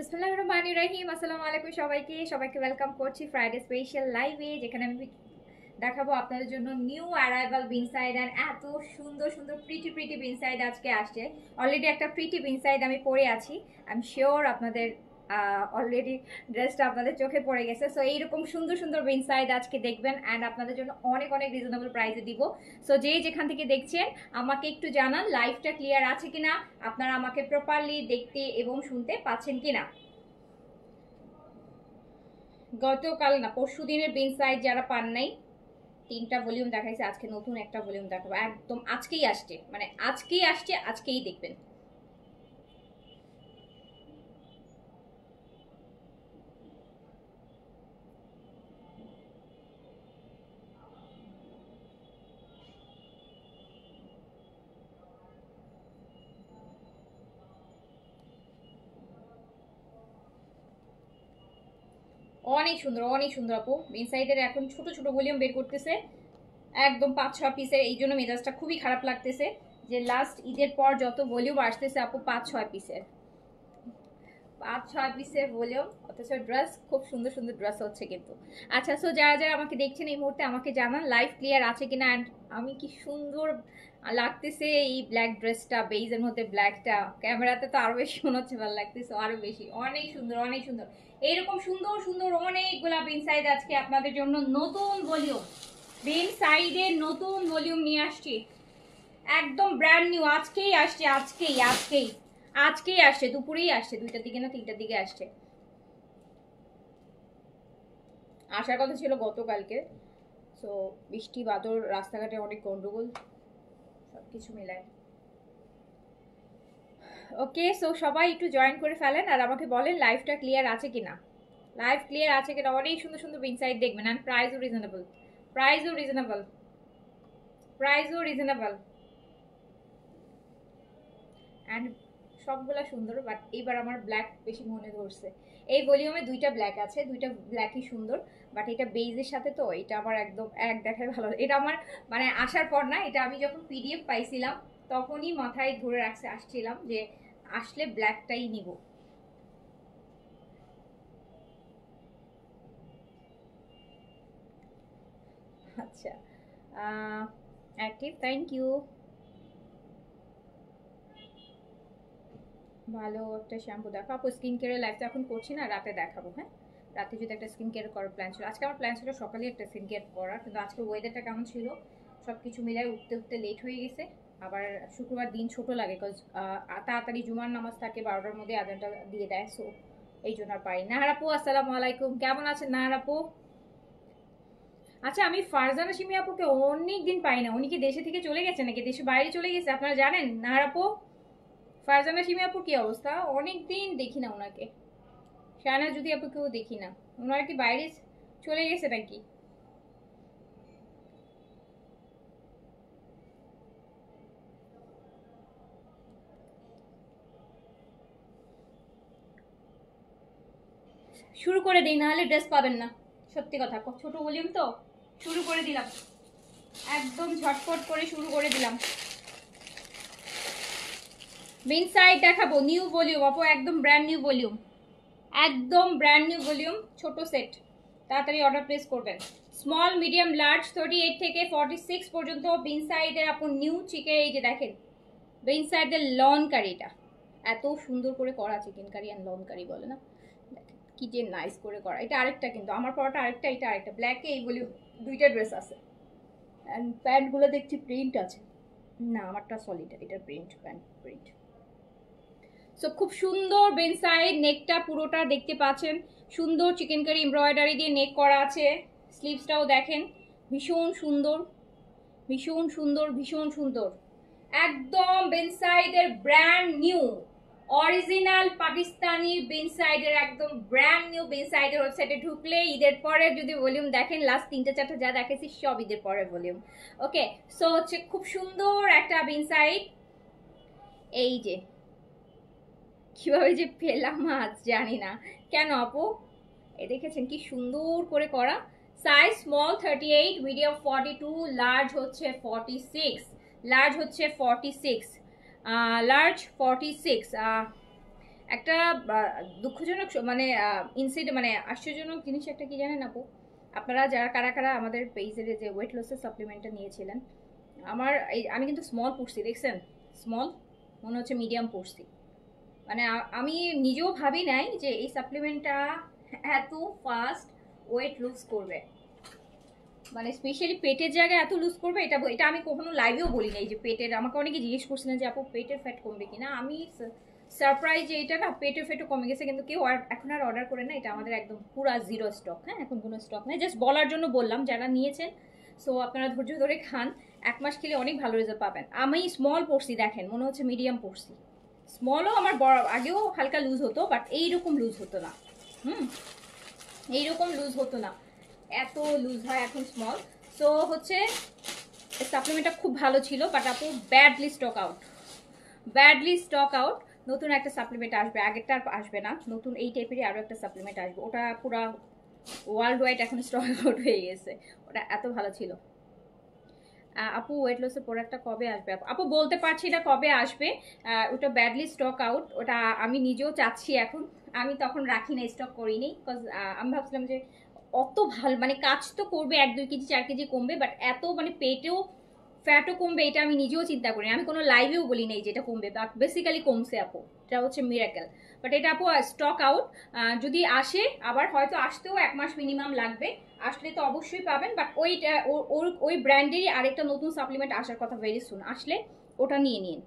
বিসমিল্লাহির রহমানির রহিম। আসসালামু আলাইকুম সবাইকে ওয়েলকাম করছি ফ্রাইডে স্পেশাল লাইভে, যেখানে আমি দেখাবো আপনাদের জন্য নিউ অ্যারাইভাল বিনসাইড এন্ড এত সুন্দর সুন্দর প্রিটি বিনসাইড আজকে আসছে। অলরেডি একটা প্রিটি বিনসাইড আমি পরে আছি, আই এম শিওর আপনাদের অলরেডি ড্রেসটা আপনাদের চোখে পড়ে গেছে। সো এইরকম সুন্দর সুন্দর বিনসাইড আজকে দেখবেন অ্যান্ড আপনাদের জন্য অনেক অনেক রিজনেবল প্রাইসে দিব। সো যেখান থেকে দেখছেন আমাকে একটু জানান লাইভটা ক্লিয়ার আছে কিনা, আপনারা আমাকে প্রপারলি দেখতে এবং শুনতে পাচ্ছেন কিনা। গতকাল না পরশু দিনের বিনসাইড যারা পান নাই, 3টা ভলিউম দেখাইছে, আজকে নতুন একটা ভলিউম দেখাবো, একদম আজকেই আসছে, মানে আজকেই আসছে, আজকেই দেখবেন। অনেক সুন্দর আপু ইনসাইডের এখন ছোট ছোট ভলিউম বের করতেছে, একদম 5-6 পিসের। এই জন্য মেজাজটা খুবই খারাপ লাগতেছে যে লাস্ট ঈদের পর যত ভলিউম আসতেছে আপু 5-6 পিসের, 5-6 পিসের ভলিউম, অথচ ড্রেস খুব সুন্দর সুন্দর ড্রেস হচ্ছে কিন্তু। আচ্ছা, সো যারা যারা আমাকে দেখছেন এই মুহূর্তে আমাকে জানান লাইভ ক্লিয়ার আছে কিনা, অ্যান্ড আমি কি সুন্দর লাগতেছে এই ব্ল্যাক ড্রেসটা, বেইজের মধ্যে ব্ল্যাকটা, ক্যামেরাতে তো আরো বেশি মনে হচ্ছে ভালো লাগতেছে, আরো বেশি। অনেক সুন্দর এইরকম সুন্দর সুন্দর অনেকগুলা বিনসাইড আজকে আপনাদের জন্য নতুন ভলিউম, বিনসাইডের নতুন ভলিউম নিয়ে আসছি, একদম ব্র্যান্ড নিউ, আজকেই আসছে, আজকেই আসছে, দুপুরেই আসছে, 2টার দিকে না 3টার দিকে আসছে। আসার কথা ছিল গতকালকে, সো বৃষ্টি বাদর, রাস্তাঘাটে অনেক গন্ডগোল, সবকিছু মিলায়। ওকে, সো সবাই একটু জয়েন করে ফেলেন আর আমাকে বলেন লাইভটা ক্লিয়ার আছে কিনা, লাইভ ক্লিয়ার আছে কিনা। অনেক সুন্দর সুন্দর ইনসাইড দেখবেন, অ্যান্ড প্রাইসও রিজনেবল অ্যান্ড সবগুলা সুন্দর। বাট এইবার আমার ব্ল্যাক বেশি মনে ধরছে। এই ভলিউমে 2টা ব্ল্যাক আছে, 2টা ব্ল্যাকই সুন্দর, বাট এটা বেইজের সাথে তো এটা আমার একদম এক দেখায় ভালো। এটা আমার মানে আসার পর না, এটা আমি যখন পিডিএফ পাইছিলাম তখনই মাথায় ধরে আসছিলাম যে আসলে ব্ল্যাকটাই নিব। আচ্ছা, অ্যাক্টিভ, থ্যাংক ইউ। ভালো একটা শ্যাম্পু দেখো আপু। স্কিন কেয়ারের লাইফটা এখন করছি না, রাতে দেখাবো। হ্যাঁ, রাতে যদি একটা স্কিন কেয়ার করার প্ল্যান ছিল, আজকে আমার প্ল্যান ছিল সকালে একটা স্কিন কেয়ার করার, কিন্তু আজকে ওয়েদারটা কেমন ছিল সব কিছু মিলাই উঠতে লেট হয়ে গেছে। আবার শুক্রবার দিন ছোট লাগে, বিকজ তাড়াতাড়ি জুমার নামাজ থাকে, 12টার মধ্যে আজানটা দিয়ে দেয়, সো এই জন্য আর পারি। নাহার আপু আসসালামু আলাইকুম, কেমন আছেন নাহার আপু? আচ্ছা, আমি ফারজানা সিমি আপুকে অনেক দিন পাই না, উনি কি দেশে থেকে চলে গেছে নাকি দেশে বাইরে চলে গেছে, আপনারা জানেন নাহার আপু? ফারজানা সিমি আপুর কি অবস্থা? অনেকদিন দেখি না ওনাকে। শায়না যদি আপুকেও দেখি না, ওনারা কি বাইরে চলে গেছে নাকি? শুরু করে দিই, নাহলে ড্রেস পাবেন না। সত্যি কথা, ছোট ভলিউম তো, শুরু করে দিলাম, একদম ঝটপট করে শুরু করে দিলাম। ইনসাইড দেখাবো নিউ ভলিউম আপু, একদম ব্র্যান্ড নিউ ভলিউম, ছোট সেট, তাড়াতাড়ি অর্ডার প্লেস করবেন। স্মল মিডিয়াম লার্জ 38 থেকে 46 পর্যন্ত বিনসাইডের আপু নিউ চিকে। এই যে দেখেন বিনসাইডের লন কারিটা এত সুন্দর করে করা, চিকেন কারি অ্যান্ড লন কারি বলে না, কি যে নাইস করে করা। এটা আরেকটা, কিন্তু আমার পরাটা আরেকটা, এটা আরেকটা ব্ল্যাকে। এই ভলিউম 2টা ড্রেস আছে, অ্যান্ড প্যান্টগুলো দেখছি প্রিন্ট আছে, না আমারটা সলিড, এটার প্রিন্ট, প্যান্ট প্রিন্ট। সো খুব সুন্দর বেনসাইড, নেকটা পুরোটা দেখতে পাচ্ছেন সুন্দর চিকেন কারি এমব্রয়ডারি দিয়ে নেক করা আছে। স্লিভসটাও দেখেন ভীষণ সুন্দর, একদম বেনসাইডের ব্র্যান্ড নিউ অরিজিনাল পাকিস্তানি বেনসাইডের, একদম ব্র্যান্ড নিউ বেনসাইডের ওয়েবসাইটে ঢুকলে ঈদের পরে যদি ভলিউম দেখেন, লাস্ট 3-4টা যা দেখেছি সব ঈদের পরে ভলিউম। ওকে, সো হচ্ছে খুব সুন্দর একটা বেনসাইড। এই যে কিভাবে যে পেলাম আজ জানি না কেন আপু, এ দেখেছেন কি সুন্দর করে করা। সাইজ স্মল 38, মিডিয়াম 42, লার্জ হচ্ছে 46, একটা দুঃখজনক মানে ইনসিডেন্ট মানে আশ্চর্যজনক জিনিস একটা কি জানেন আপু, আপনারা যারা কারা কারা আমাদের পেজের যে ওয়েট লসের সাপ্লিমেন্টটা নিয়েছিলেন, আমি কিন্তু স্মল পড়ছি, দেখছেন স্মল, মনে হচ্ছে মিডিয়াম পড়ছি। মানে আমি নিজেও ভাবি নাই যে এই সাপ্লিমেন্টটা এত ফাস্ট ওয়েট লুজ করবে, মানে স্পেশালি পেটের জায়গায় এত লুজ করবে, এটা আমি কখনো লাইভেও বলি নাই যে পেটের। আমাকে অনেকে জিজ্ঞেস করছিলেন যে আপু পেটের ফ্যাট কমবে কিনা, আমি সারপ্রাইজ যে এটা না পেটের ফ্যাটও কমে গেছে, কিন্তু কেউ এখন আর অর্ডার করে না, এটা আমাদের একদম পুরা জিরো স্টক। হ্যাঁ, এখন কোনো স্টক নেই, জাস্ট বলার জন্য বললাম যারা নিয়েছেন। সো আপনারা ধৈর্য ধরে খান, 1 মাস খেলে অনেক ভালো রেজাল্ট পাবেন। আমি স্মল পড়ছি, দেখেন মনে হচ্ছে মিডিয়াম পড়ছি। স্মলও আমার আগেও হালকা লুজ হতো, বাট এইরকম লুজ হতো না। এইরকম লুজ হতো না, এত লুজ হয় এখন স্মল। সো হচ্ছে সাপ্লিমেন্টটা খুব ভালো ছিল, বাট আপু ব্যাডলি স্টক আউট। নতুন একটা সাপ্লিমেন্ট আসবে, আগেরটা আসবে না, নতুন এই টাইপেরই আরও একটা সাপ্লিমেন্ট আসবে, ওটা পুরা ওয়ার্ল্ড ওয়াইড এখন স্টক আউট হয়ে গেছে, ওটা এত ভালো ছিল। আপু ওয়েট লসের প্রোডাক্টটা কবে আসবে? আপু বলতে পারছি না কবে আসবে, ওটা ব্যাডলি স্টক আউট, ওটা আমি নিজেও চাচ্ছি এখন। আমি তখন রাখি না, স্টক করিনি, বিকজ আমি ভাবছিলাম যে অত ভালো মানে কাজ তো করবে, 1-2 কেজি 4 কেজি কমবে, বাট এত মানে পেটেও ফ্যাটও কমবে এটা আমি নিজেও চিন্তা করি। আমি কোনো লাইভেও বলি নাই যে এটা কমবে, বাট বেসিক্যালি কমছে আপু, এটা হচ্ছে মিরাকেল। বাট এটা আপু স্টক আউট, যদি আসে আবার হয়তো আসতেও 1 মাস মিনিমাম লাগবে, আসলে তো অবশ্যই পাবেন। বাট ওই ব্র্যান্ডেরই আরেকটা নতুন সাপ্লিমেন্ট আসার কথা ভেরি সুন, আসলে ওটা নিয়ে নিন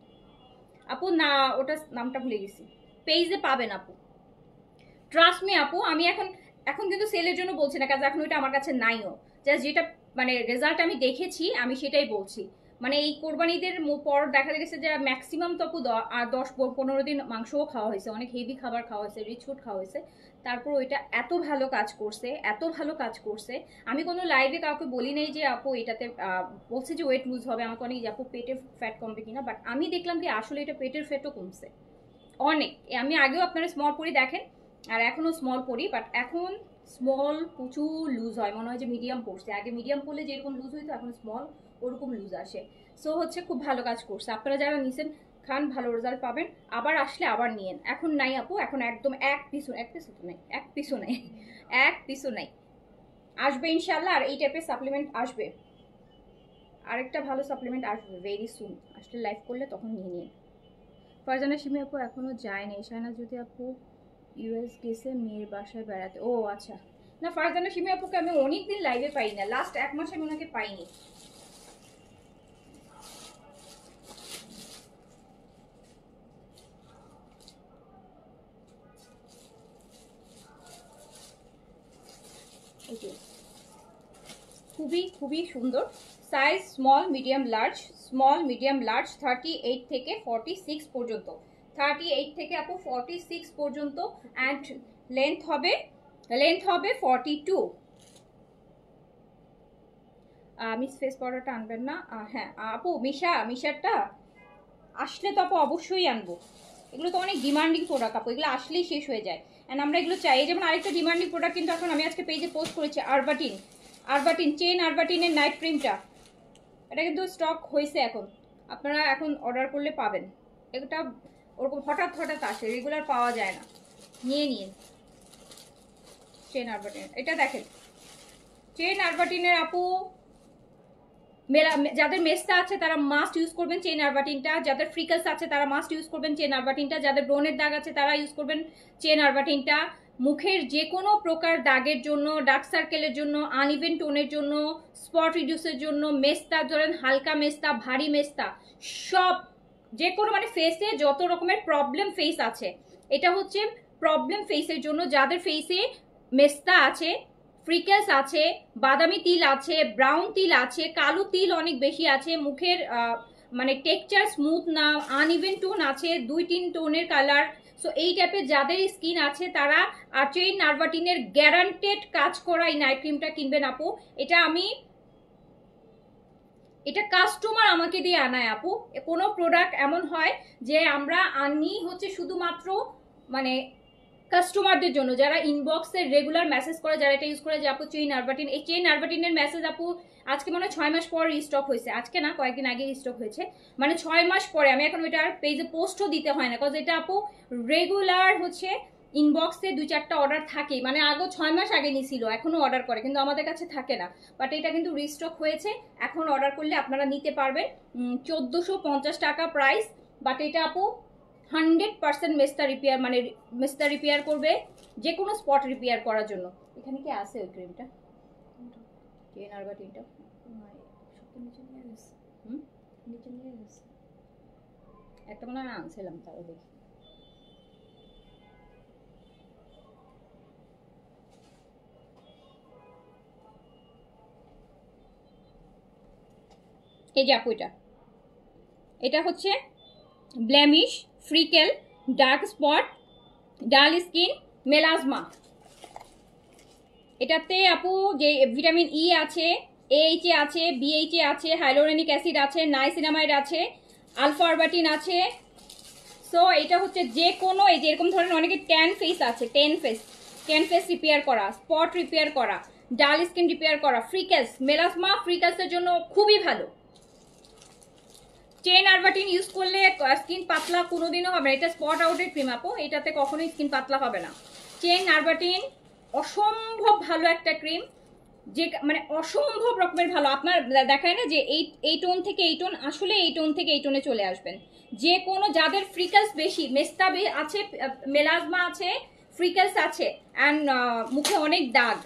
আপু। না ওটা নামটা ভুলে গেছি, পেজে পাবেন আপু, ট্রাস্ট মি আপু। আমি এখন কিন্তু সেলের জন্য বলছি না, কাজ এখন ওইটা আমার কাছে নাইও, জাস্ট যেটা মানে রেজাল্ট আমি দেখেছি আমি সেটাই বলছি। মানে এই কোরবানিদের পর দেখা গেছে যে ম্যাক্সিমাম তো আপু 10-15 দিন মাংসও খাওয়া হয়েছে, অনেক হেভি খাবার খাওয়া হয়েছে, রিচ ফুড খাওয়া হয়েছে, তারপর ওইটা এত ভালো কাজ করছে। আমি কোনো লাইভে কাউকে বলি নাই যে আপু এটাতে বলছে যে ওয়েট লুজ হবে, আমাকে অনেক যে আপু পেটের ফ্যাট কমবে কিনা, বাট আমি দেখলাম কি আসলে এটা পেটের ফ্যাটও কমছে অনেক। আমি আগেও আপনারা স্মল পরি দেখেন, আর এখনও স্মল পরি, বাট এখন স্মল প্রচুর লুজ হয়, মনে হয় যে মিডিয়াম পড়ছে। আগে মিডিয়াম পড়লে যেরকম লুজ হইতো, এখন স্মল ওরকম লুজ আসে। সো হচ্ছে খুব ভালো কাজ করছে, আপনারা যারা নিছেন খান, ভালো রেজাল্ট পাবেন। আবার আসলে আবার নিয়েন, এখন নাই আপু, এখন একদম এক পিসও নাই, আসবে ইনশাল্লাহ। আর এই টাইপের সাপ্লিমেন্ট আসবে, আরেকটা ভালো সাপ্লিমেন্ট আসবে ভেরি সুন, আসলে লাইভ করলে তখন নিয়ে নিন। ফারজানা সিমি আপু এখনো যায়নি, শাহনাজ যদি আপু ইউএস গেছে মেয়ের বাসায় বেড়াতে, ও আচ্ছা। না ফারজানা সিমি আপুকে আমি অনেকদিন লাইভে পাই না, লাস্ট 1 মাস আমি ওনাকে পাইনি। খুবই খুবই সুন্দর সাইজ, স্মল মিডিয়াম লার্জ 38 থেকে 46 পর্যন্ত, 38 থেকে আপু 46 পর্যন্ত, অ্যান্ড লেন্থ হবে 42। মিস ফেস পাউডারটা আনবেন না? হ্যাঁ আপু, মিশারটা আসলে তো আপু অবশ্যই আনবো, এগুলো তো অনেক ডিমান্ডিং প্রোডাক্ট আপু, এগুলো আসলেই শেষ হয়ে যায়, অ্যান্ড আমরা এগুলো চাই। যেমন আরেকটা ডিমান্ডিং প্রোডাক্ট কিন্তু এখন আমি আজকে পেজে পোস্ট করেছি, আরবাটিন চেন আরবাটিনের নাইট ক্রিমটা, এটা কিন্তু স্টক হয়েছে এখন, আপনারা এখন অর্ডার করলে পাবেন। এটা ওরকম হঠাৎ আসে, রেগুলার পাওয়া যায় না, নিয়ে নিন চেন আরবাটিন। এটা দেখেন চেন আরবাটিনের আপু, যাদের মেস্তা আছে তারা মাস্ট ইউজ করবেন চেন আরবাটিনটা, যাদের ফ্রিকাস আছে তারা মাস্ট ইউজ করবেন চেন আরবাটিনটা, যাদের ব্রনের দাগ আছে তারা ইউজ করবেন চেন আরবাটিনটা। মুখের যে কোনো প্রকার দাগের জন্য, ডার্ক সার্কেলের জন্য, আনইভেন টোনের জন্য, স্পট রিডিউসের জন্য, মেস্তা ধরেন হালকা মেস্তা, ভারী মেস্তা, সব যে কোনো মানে ফেসে যত রকমের প্রবলেম ফেস আছে, এটা হচ্ছে প্রবলেম ফেসের জন্য। যাদের ফেসে মেস্তা আছে, ফ্রিকেলস আছে, বাদামি তিল আছে, ব্রাউন তিল আছে, কালো তিল অনেক বেশি আছে, মুখের মানে টেক্সচার স্মুথ না, আনইভেন টোন আছে, 2-3 টোনের কালার, সো এই টাইপের যাদের স্কিন আছে তারা আর্চেইন নার্ভাটিনের গ্যারান্টেড কাজ করা এই নাইট ক্রিমটা কিনবেন আপু। এটা কাস্টমার আমাকে দিয়ে আনায় আপু, কোনো প্রোডাক্ট এমন হয় যে আমরা আনি হচ্ছে শুধুমাত্র মানে কাস্টমারদের জন্য যারা ইনবক্সে রেগুলার মেসেজ করে, যারা এটা ইউজ করে যে আপু চেইন আরবাটিন, এই চেইন আরবাটিনের মেসেজ আপু আজকে মনে হয় 6 মাস পর রিস্টক হয়েছে, আজকে না কয়েকদিন আগে রিস্টক হয়েছে, মানে 6 মাস পরে। আমি এখন ওইটার পেজে পোস্টও দিতে হয় না, কজ এটা আপু রেগুলার হচ্ছে ইনবক্সে 2-4টা অর্ডার থাকে, মানে আগে 6 মাস আগে নিছিল, এখনো অর্ডার করে কিন্তু আমাদের কাছে থাকে না, বাট এটা কিন্তু রিস্টক হয়েছে, এখন অর্ডার করলে আপনারা নিতে পারবেন। 1450 টাকা প্রাইস, বাট এটা আপু 100% মেস্তা রিপেয়ার, মানে মেস্তা রিপেয়ার করবে, যে কোনো স্পট রিপেয়ার করার জন্য। এখানে কি আছে ওই ক্রিমটা? চেন আরবাটিনটা একটা মনে হয় আনছিলাম, তাও দেখি। এই যে আপু এটা হচ্ছে ব্লেমিশ, ফ্রিকেল, ডার্ক স্পট, ডাল স্কিন, মেলাজমা। এটাতে আপু যে ভিটামিন ই আছে, এইচ এ আছে, বিএইচ এ আছে, হাইলোরেনিক অ্যাসিড আছে, নাইসিনামাইড আছে, আলফা আরবাটিন আছে। সো এটা হচ্ছে যে কোনো, এই যে এরকম ধরনের অনেকে ট্যান ফেস আছে, ট্যান ফেস রিপেয়ার করা, স্পট রিপেয়ার করা, ডাল স্কিন রিপেয়ার করা, ফ্রিকেলস, মেলাজমা ফ্রিকেলসের জন্য খুবই ভালো। চেন আরবাটিন ইউজ করলে স্কিন পাতলা কোনোদিনও হবে না, এটা স্পট আউটের ক্রিম আপু, এটাতে কখনোই স্কিন পাতলা হবে না। চেন আরবাটিন অসম্ভব ভালো একটা ক্রিম, যে মানে অসম্ভব রকমের ভালো। আপনার দেখায় না যে এই টোন থেকে এই টোন, আসলে এই টোন থেকে এই টোনে চলে আসবেন। যে কোনো যাদের ফ্রিকেলস বেশি, মেস্তা আছে, মেলাজমা আছে, ফ্রিকেলস আছে, অ্যান্ড মুখে অনেক দাগ,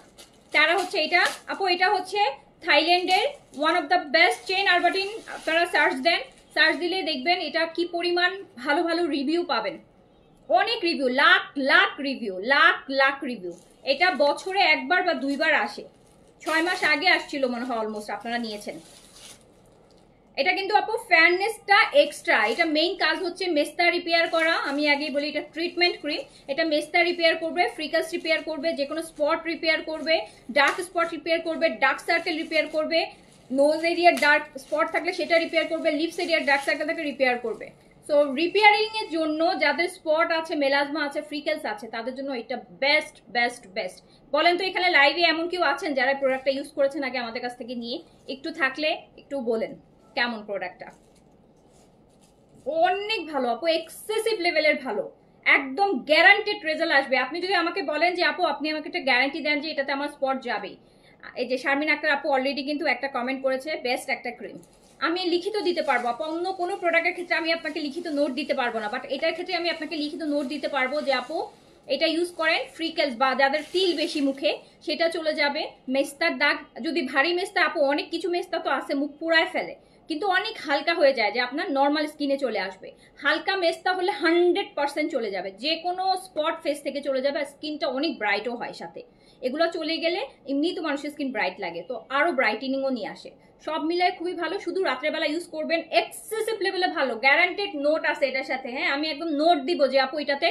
তারা হচ্ছে এটা আপু, এটা হচ্ছে থাইল্যান্ডের one of the best chain আরবাটিন। আপনারা সার্চ দেন, সার্চ দিলে দেখবেন এটা কি পরিমাণ ভালো ভালো রিভিউ পাবেন, অনেক review, lakh lakh review, lakh lakh review. এটা বছরে একবার বা দুইবার আসে, 6 মাস আগে আসছিল মনে হয় অলমোস্ট, আপনারা নিয়েছেন। এটা কিন্তু আপু ফেয়ারনেসটা এক্সট্রা, এটা মেইন কাজ হচ্ছে মেস্তা রিপেয়ার করা। আমি আগেই বলি এটা ট্রিটমেন্ট ক্রিম, এটা মেস্তা রিপেয়ার করবে, ফ্রিকাস রিপেয়ার করবে, যে কোনো স্পট রিপেয়ার করবে, ডার্ক স্পট রিপেয়ার করবে, ডার্ক সার্কেল রিপেয়ার করবে, নোজ এরিয়ার ডার্ক স্পট থাকলে সেটা রিপেয়ার করবে, লিপস এরিয়ার ডার্ক সার্কেল থাকলে রিপেয়ার করবে। সো রিপেয়ারিং এর জন্য যাদের স্পট আছে, মেলাজমা আছে, ফ্রিকেলস আছে, তাদের জন্য এটা বেস্ট বেস্ট বেস্ট। বলেন তো এখানে লাইভে এমন কেউ আছেন যারা প্রোডাক্টটা ইউজ করেছেন আগে আমাদের কাছ থেকে নিয়ে? একটু থাকলে একটু বলেন কেমন প্রোডাক্টটা। অনেক ভালো আপু, এক্সেসিভ লেভেলের ভালো, একদম গ্যারান্টেড রেজাল্ট আসবে। আপনি যদি আমাকে বলেন যে আপু আপনি আমাকে একটা গ্যারান্টি দেন যে এটাতে আমার স্পট যাবে, এই যে শারমিন আক্তার আপু অলরেডি কিন্তু একটা কমেন্ট করেছে বেস্ট একটা ক্রিম, আমি লিখিত দিতে পারবো আপু। অন্য কোনো প্রোডাক্টের ক্ষেত্রে আমি আপনাকে লিখিত নোট দিতে পারবো না, বাট এটার ক্ষেত্রে আমি আপনাকে লিখিত নোট দিতে পারবো যে আপু এটা ইউজ করেন, ফ্রিকেলস বা যাদের তিল বেশি মুখে সেটা চলে যাবে, মেস্তার দাগ যদি ভারী মেস্তা, আপু অনেক কিছু মেস্তা তো আছে মুখ পুরায় ফেলে, কিন্তু অনেক হালকা হয়ে যায় যে আপনার নর্মাল স্কিনে চলে আসবে। হালকা মেস্তা হলে 100% চলে যাবে, যে কোনো স্পট ফেস থেকে চলে যাবে, স্কিনটা অনেক ব্রাইটও হয় সাথে। এগুলো চলে গেলে এমনি তো মানুষের স্কিন ব্রাইট লাগে, তো আরো ব্রাইটেনিংও নিয়ে আসে। সব মিলায় খুবই ভালো, শুধু রাত্রেবেলা ইউজ করবেন, এক্সেসিভ লেভেলে ভালো, গ্যারান্টেড নোট আছে এটার সাথে। হ্যাঁ, আমি একদম নোট দিব যে আপু এটাতে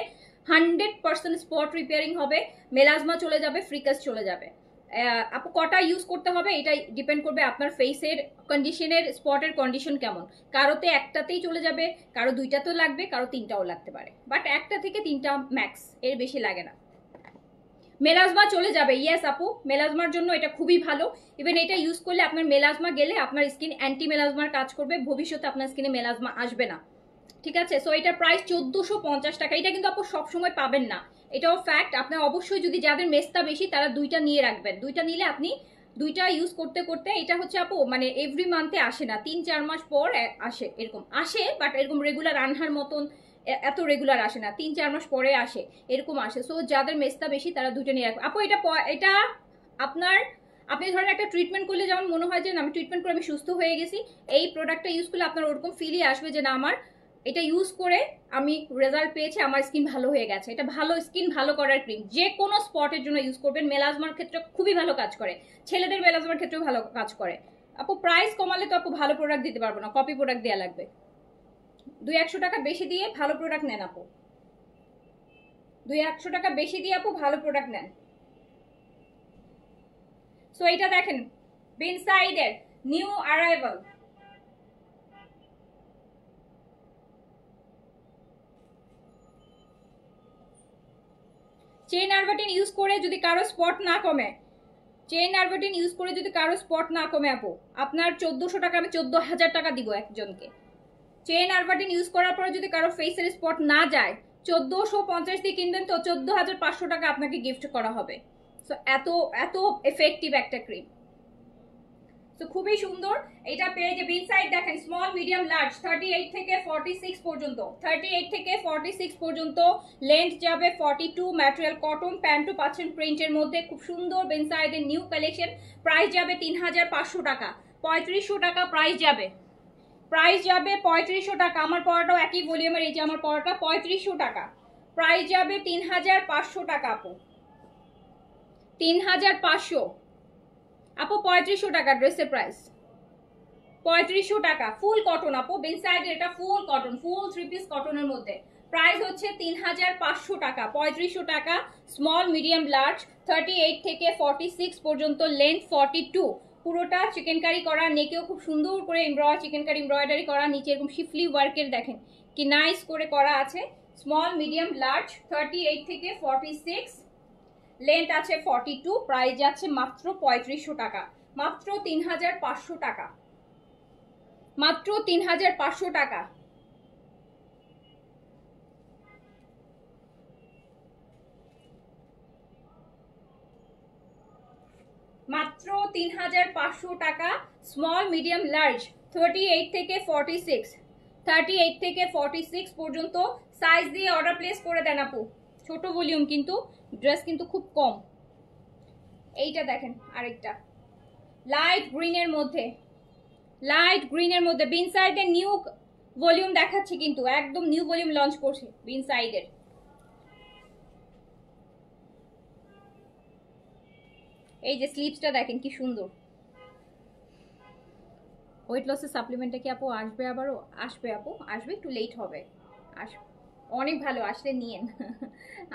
100% স্পট রিপেয়ারিং হবে, মেলাজমা চলে যাবে, ফ্রিকাস চলে যাবে। আপু কটা ইউজ করতে হবে এটা ডিপেন্ড করবে আপনার ফেসের কন্ডিশনের, স্পটের কন্ডিশন কেমন। কারোতে একটাতেই চলে যাবে, কারো দুইটাতেও লাগবে, কারো তিনটাও লাগতে পারে, বাট একটা থেকে তিনটা ম্যাক্স, এর বেশি লাগে না। মেলাজমা চলে যাবে, ইয়েস আপু, মেলাজমার জন্য এটা খুবই ভালো। ইভেন এটা ইউজ করলে আপনার মেলাজমা গেলে আপনার স্কিন অ্যান্টি মেলাজমার কাজ করবে, ভবিষ্যতে আপনার স্কিনে মেলাজমা আসবে না। ঠিক আছে, সো এটার প্রাইস 1450 টাকা। এটা কিন্তু আপু সবসময় পাবেন না, এটাও ফ্যাক্ট। আপনার অবশ্যই যদি যাদের মেস্তা বেশি তারা দুইটা নিয়ে রাখবেন, দুইটা নিলে আপনি দুইটা ইউজ করতে করতে, এটা হচ্ছে আপু মানে এভরি মান্থে আসে না, 3-4 মাস পর আসে, এরকম আসে, বাট এরকম রেগুলার আনহার মতন এত রেগুলার আসে না, 3-4 মাস পরে আসে, এরকম আসে। সো যাদের মেস্তা বেশি তারা দুইটা নিয়ে রাখবেন আপু। এটা আপনার, আপনি ধরেন একটা ট্রিটমেন্ট করলে যেমন মনে হয় যে আমি ট্রিটমেন্ট করে আমি সুস্থ হয়ে গেছি, এই প্রোডাক্টটা ইউজ করলে আপনার ওরকম ফিলই আসবে যে না আমার এটা ইউজ করে আমি রেজাল্ট পেয়েছি, আমার স্কিন ভালো হয়ে গেছে। এটা ভালো স্কিন ভালো করার ক্রিম, যে কোনো স্পটের জন্য ইউজ করবেন। মেলাজমার ক্ষেত্রে খুবই ভালো কাজ করে, ছেলেদের মেলাজমার ক্ষেত্রেও ভালো কাজ করে। আপু প্রাইস কমালে তো আপু ভালো প্রোডাক্ট দিতে পারবো না, কপি প্রোডাক্ট দেওয়া লাগবে। 200 টাকা বেশি দিয়ে ভালো প্রোডাক্ট নেন আপু, 200 টাকা বেশি দিয়ে আপু ভালো প্রোডাক্ট নেন। সো এটা দেখেন বিনসাইডের নিউ অ্যারাইভাল, চেইন আর বাটন ইউজ করে যদি কারো স্পট না কমে, চেইন আর বাটন ইউজ করে যদি কারো স্পট না কমে আপু, আপনার 1400 টাকা, আমি 14,000 টাকা দিব একজনকে। চেইন আর বাটন ইউজ করার পরে যদি কারো ফেসের স্পট না যায়, 1450 দিয়ে কিনবেন তো 14,500 টাকা আপনাকে গিফট করা হবে। সো এত এত এফেক্টিভ একটা ক্রিম। তো খুবই সুন্দর। এটা পেয়ে যে বিন সাইড দেখেন, স্মল মিডিয়াম লার্জ 38 থেকে 46 পর্যন্ত, 38 থেকে 46 পর্যন্ত লেন্থ যাবে 42। ম্যাটেরিয়াল কটন, প্যান্টও পাচ্ছেন প্রিন্টের মধ্যে, খুব সুন্দর বিন সাইডের নিউ কালেকশন। প্রাইস যাবে 3,500 টাকা, 3500 টাকা প্রাইস যাবে, প্রাইস যাবে 3500 টাকা। আমার পড়াটাও একই ভলিউমের, এই যে আমার পড়াটা 3500 টাকা, প্রাইস যাবে 3,500 টাকা আপু, 3,500 আপু, 3500 টাকা ড্রেসের প্রাইস, 3500 টাকা। ফুল কটন আপু, বিন সাইডের এটা ফুল কটন, ফুল 3 পিস কটনের মধ্যে। প্রাইস হচ্ছে 3,500 টাকা, 3500 টাকা। স্মল মিডিয়াম লার্জ 38 থেকে 46 পর্যন্ত, লেন্থ 42। পুরোটা চিকেন কারি করা, নেকেও খুব সুন্দর করে চিকেন কারি এমব্রয়ডারি করা, নিচে এরকম শিফলি ওয়ার্কের দেখেন কি নাইস করে করা আছে। স্মল মিডিয়াম লার্জ 38 থেকে 46, লেন্থ আছে 42। প্রাইস যাচ্ছে মাত্র 3500 টাকা, মাত্র 3,500 টাকা, মাত্র 3,500 টাকা। মাত্র 3,500 টাকা। স্মল মিডিয়াম লার্জ 38 থেকে 46, 38 থেকে 46 পর্যন্ত সাইজ দিয়ে অর্ডার প্লেস করে দেন আপু। ছোট ভলিউম কিন্তু, ড্রেস কিন্তু খুব কম। এইটা দেখেন আরেকটা লাইট গ্রিনের মধ্যে, লাইট গ্রিনের মধ্যে বিন সাইডের নিউ ভলিউম দেখাচ্ছি, কিন্তু একদম নিউ ভলিউম লঞ্চ করছে বিন সাইডের। এই যে স্লিভসটা দেখেন কি সুন্দর। ওয়েট লসের সাপ্লিমেন্টটা কি আপু আসবে আবারও? আসবে আপু, আসবে, একটু লেট হবে, আসবে। অনেক ভালো, আসলে নিয়েন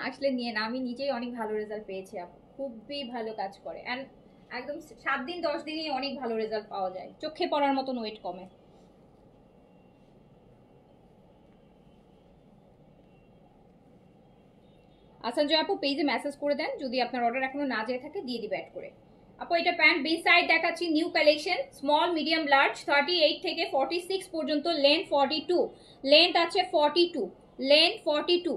আসলে নিয়েন, আমি নিজেই অনেক ভালো রেজাল্ট পেয়েছি আপু, খুবই ভালো কাজ করে। অ্যান্ড একদম 7 দিন 10 দিনই অনেক ভালো রেজাল্ট পাওয়া যায়, চোখে পড়ার মতন ওয়েট কমে। আচ্ছা জয় আপু, পেজে মেসেজ করে দেন যদি আপনার অর্ডার এখনো না যেয়ে থাকে, দিয়ে দিবে অ্যাড করে। আপু এটা প্যান্ট বি সাইড দেখাচ্ছি, new collection, small medium large 38 থেকে 46 পর্যন্ত, লেন্থ 42, লেন্থ আছে 42, লেন্থ 42,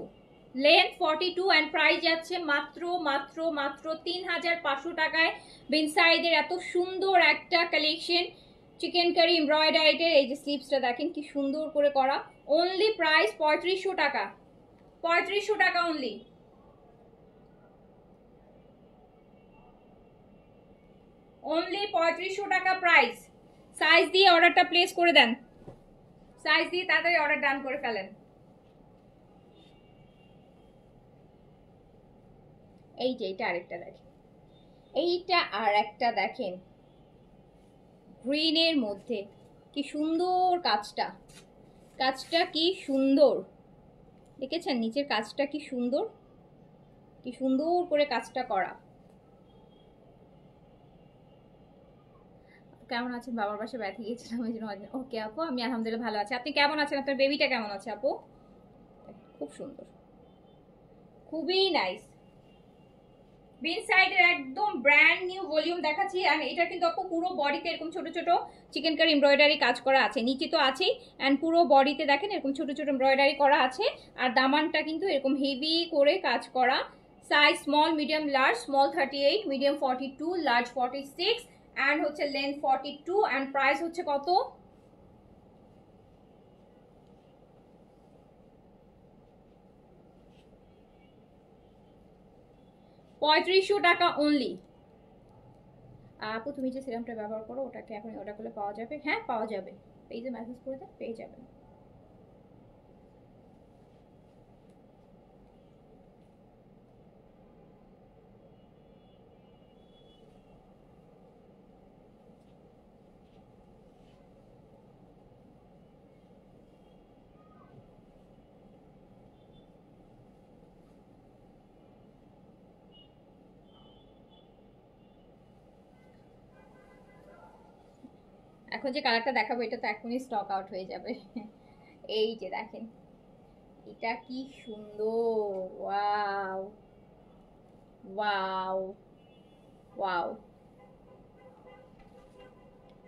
লেন্থ 42। অ্যান্ড প্রাইস যাচ্ছে মাত্র মাত্র মাত্র 3,500 টাকায়। বিন সাইডের এত সুন্দর একটা কালেকশন, চিকেন কারি এমব্রয়ডারিতে। এই যে স্লিভসটা দেখেন কি সুন্দর করে করা। অনলি প্রাইস 3500 টাকা, 3500 টাকা অনলি, অনলি 3500 টাকা প্রাইস। সাইজ দিয়ে অর্ডারটা প্লেস করে দেন, সাইজ দিয়ে তাড়াতাড়ি অর্ডার ডান করে ফেলেন। এই যে এইটা আরেকটা দেখেন, এইটা আর একটা দেখেন গ্রিনের মধ্যে, কি সুন্দর কাজটা, কাজটা কি সুন্দর দেখেছেন, নিচের কাজটা কি সুন্দর, কি সুন্দর করে কাজটা করা। কেমন আছেন? বাবার বাসায় ব্যথা গিয়েছিলাম ওই জন্য। ওকে আপু, আমি আলহামদুলিল্লাহ ভালো আছি, আপনি কেমন আছেন? আপনার বেবিটা কেমন আছে আপু? খুব সুন্দর, খুবই নাইস। বিন সাইডের একদম ব্র্যান্ড নিউ ভলিউম দেখাচ্ছি। আর এটা কিন্তু আপু পুরো বডিতে এরকম ছোট ছোট চিকেন কারি এমব্রয়ডারি কাজ করা আছে, নিচে তো আছেই, অ্যান্ড পুরো বডিতে দেখেন এরকম ছোট ছোট এমব্রয়ডারি করা আছে। আর দামানটা কিন্তু এরকম হেভি করে কাজ করা। Size small medium large, small 38, medium 42, large 46, and হচ্ছে লেন্থ 42। অ্যান্ড প্রাইস হচ্ছে কত? 3500 টাকা অনলি। আপু তুমি যে সিরামটা ব্যবহার করো ওটাকে এখন অর্ডার করলে পাওয়া যাবে? হ্যাঁ পাওয়া যাবে, পেজে মেসেজ করে দেন, পেয়ে যাবেন। এখন যে কালারটা দেখাবো এটা তো এখনই স্টক আউট হয়ে যাবে এই যে দেখেন, এটা কি সুন্দর, ওয়াও, ওয়াও ওয়াও,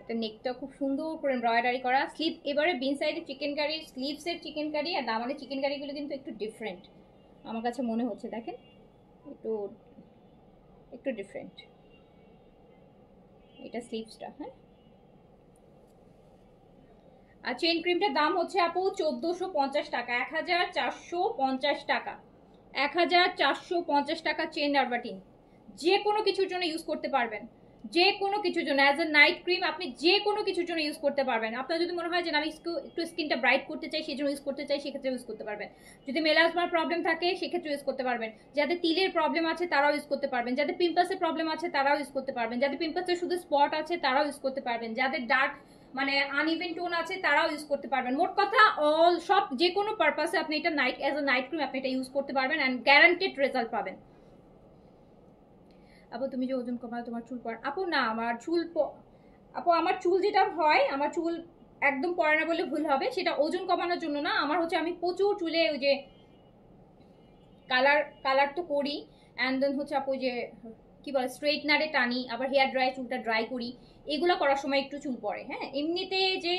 এটা নেকটা খুব সুন্দর করে এমব্রয়ডারি করা। স্লিভ এবারে বিন সাইডে চিকেন কারি, স্লিভসের চিকেন কারি আর দামানের চিকেন কারিগুলো কিন্তু একটু ডিফারেন্ট আমার কাছে মনে হচ্ছে। দেখেন একটু একটু ডিফারেন্ট। এটা স্লিভসটা। হ্যাঁ, আর চেন ক্রিমটার দাম হচ্ছে আপু 1450 টাকা, 1450 টাকা, 1450 টাকা চেন আরবাটিন। যে কোনো কিছুর জন্য ইউজ করতে পারবেন, যে কোনো কিছুর জন্য অ্যাজ এ নাইট ক্রিম আপনি যে কোনো কিছুর জন্য ইউজ করতে পারবেন। আপনার যদি মনে হয় যে আমি একটু স্কিনটা ব্রাইট করতে চাই সেই জন্য ইউজ করতে চাই, সেক্ষেত্রে ইউজ করতে পারবেন। যদি মেলাজমার প্রবলেম থাকে সেক্ষেত্রে ইউজ করতে পারবেন। যাদের তিলের প্রবলেম আছে তারাও ইউজ করতে পারবেন, যাদের পিম্পলসের প্রবলেম আছে তারাও ইউজ করতে পারবেন, যাদের পিম্পলসের শুধু স্পট আছে তারাও ইউজ করতে পারবেন, যাদের ডার্ক মানে আনইভেন টোন আছে তারাও ইউজ করতে পারবেন। মোট কথা অল সব যে কোনো পারপাসে আপনি এটা night as a night cream আপনি এটা ইউজ করতে পারবেন অ্যান্ড গ্যারান্টেড রেজাল্ট পাবেন। আপু তুমি যে ওজন কমাও তোমার চুল পড়ে? আপু না, আমার চুল আপু আমার চুল যেটা হয়, আমার চুল একদম পড়ে না বলে ভুল হবে, সেটা ওজন কমানোর জন্য না। আমার হচ্ছে আমি প্রচুর চুলে ওই যে কালার তো করি, অ্যান্ড দেন হচ্ছে আপু যে কি বলে স্ট্রেটনারে টানি, আবার হেয়ার ড্রাই চুলটা ড্রাই করি, এগুলো করার সময় একটু চুল পড়ে। হ্যাঁ, এমনিতে যে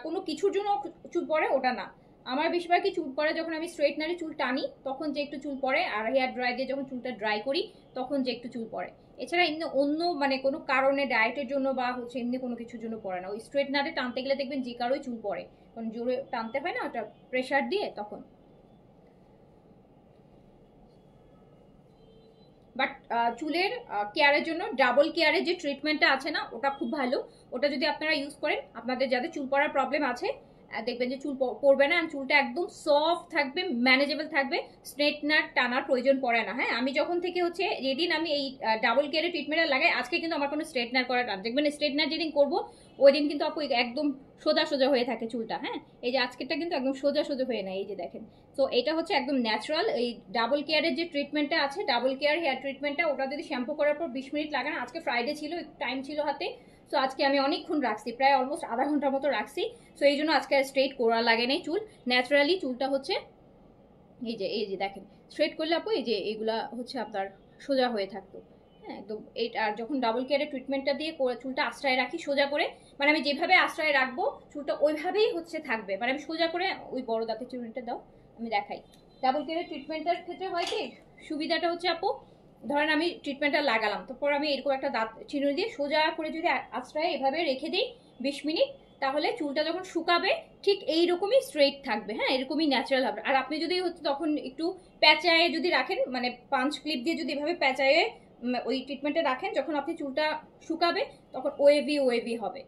কোনো কিছুর জন্য চুল পড়ে ওটা না। আমার বেশিরভাগই চুল পড়ে যখন আমি স্ট্রেটনারে চুল টানি তখন যে একটু চুল পড়ে, আর হেয়ার ড্রাই দিয়ে যখন চুলটা ড্রাই করি তখন যে একটু চুল পড়ে। এছাড়া এমনি অন্য মানে কোনো কারণে ডায়েটের জন্য বা হচ্ছে এমনি কোনো কিছুর জন্য পড়ে না। ওই স্ট্রেটনারে টানতে গেলে দেখবেন যে কারোই চুল পড়ে, কারণ জোরে টানতে হয় না ওটা প্রেশার দিয়ে তখন। বাট চুলের কেয়ারের জন্য ডাবল কেয়ারের যে ট্রিটমেন্টটা আছে না, ওটা খুব ভালো। ওটা যদি আপনারা ইউজ করেন, আপনাদের যাদের চুল পড়ার প্রবলেম আছে দেখবেন যে চুল পড়বে না, চুলটা একদম সফট থাকবে, ম্যানেজেবল থাকবে, স্ট্রেটনার টানার প্রয়োজন পড়ে না। হ্যাঁ, আমি যখন থেকে হচ্ছে যেদিন আমি এই ডাবল কেয়ারের ট্রিটমেন্টটা লাগাই, আজকে কিন্তু আমার কোনো স্ট্রেটনার করা টান দেখবেন, স্ট্রেটনার যেদিন করবো ওই দিন কিন্তু আপু একদম সোজা সোজা হয়ে থাকে চুলটা। হ্যাঁ, এই যে আজকেরটা কিন্তু একদম সোজা সোজা হয়ে নেয়, এই যে দেখেন। তো এটা হচ্ছে একদম ন্যাচারাল। এই ডাবল কেয়ারের যে ট্রিটমেন্টটা আছে, ডাবল কেয়ার হেয়ার ট্রিটমেন্টটা, ওটা যদি শ্যাম্পু করার পর 20 মিনিট লাগে না, আজকে ফ্রাইডে ছিল টাইম ছিল হাতে, তো আজকে আমি অনেকক্ষণ রাখছি, প্রায় অলমোস্ট আধা ঘন্টার মতো রাখছি। সো এই জন্য আজকে স্ট্রেট করা লাগে নাই চুল, ন্যাচারালি চুলটা হচ্ছে এই যে দেখেন স্ট্রেট করলে আপু এই যে এইগুলা হচ্ছে আপনার সোজা হয়ে থাকতো। হ্যাঁ, একদম এইটা। আর যখন ডাবল কেয়ারের ট্রিটমেন্টটা দিয়ে চুলটা আশ্রয় রাখি সোজা করে, মানে আমি যেভাবে আশ্রয় রাখবো চুলটা ওইভাবেই হচ্ছে থাকবে, মানে আমি সোজা করে ওই বড় দাঁতের ট্রিটমেন্টটা দাও আমি দেখাই। ডাবল কেয়ারের ট্রিটমেন্টের ক্ষেত্রে হয় কি সুবিধাটা হচ্ছে আপু, ধরেন আমি ট্রিটমেন্টটা লাগালাম, তারপর আমি এরকম একটা দাঁত চিরুনি দিয়ে সোজা করে যদি আশ্রয় এভাবে রেখে দিই 20 মিনিট, তাহলে চুলটা যখন শুকাবে ঠিক এইরকমই স্ট্রেট থাকবে। হ্যাঁ, এরকমই ন্যাচারাল হবে। আর আপনি যদি হচ্ছে তখন একটু প্যাঁচায়ে যদি রাখেন, মানে পাঞ্চ ক্লিপ দিয়ে যদি এভাবে প্যাঁচায়ে ওই ট্রিটমেন্টে রাখেন, যখন আপনি চুলটা শুকাবে তখন ওয়েভি ওয়েভি হবে।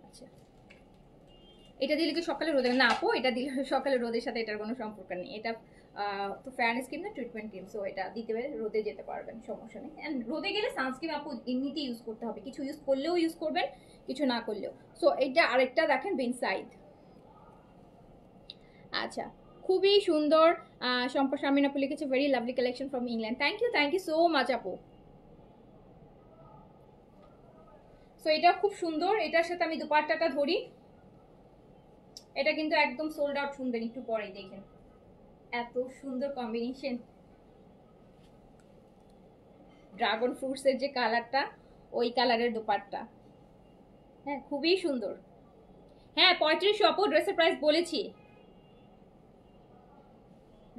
আচ্ছা, এটা দিলে কি সকালে রোদে না আপু? এটা দিলে সকালে রোদের সাথে এটার কোনো সম্পর্ক নেই। এটা তো ফেয়ারনেস ক্রিম না, ট্রিটমেন্ট ক্রিম, সো এটা দিতে পারে, রোদে যেতে পারবেন, সমস্যা নেই। অ্যান্ড রোদে গেলে সানস্ক্রিন আপু এমনিতেই ইউজ করতে হবে, কিছু ইউজ করলেও ইউজ করবেন, কিছু না করলেও। সো এটা আরেকটা দেখেন বিনসাইড। আচ্ছা, খুবই সুন্দর। শম্পা শারমিন আপু লিখেছে very lovely collection from England. Thank you so much আপু। সো এটা খুব সুন্দর, এটার সাথে আমি দুপাট্টাটা ধরি, এটা কিন্তু একদম সোল্ড আউট সুন্দর, একটু পরেই দেখেন এত সুন্দর কম্বিনেশন। ড্রাগন ফ্রুটসের যে কালারটা, ওই কালারের দোপাট্টা। হ্যাঁ, খুবই সুন্দর। হ্যাঁ, 3500 আপু ড্রেসের প্রাইস বলেছি।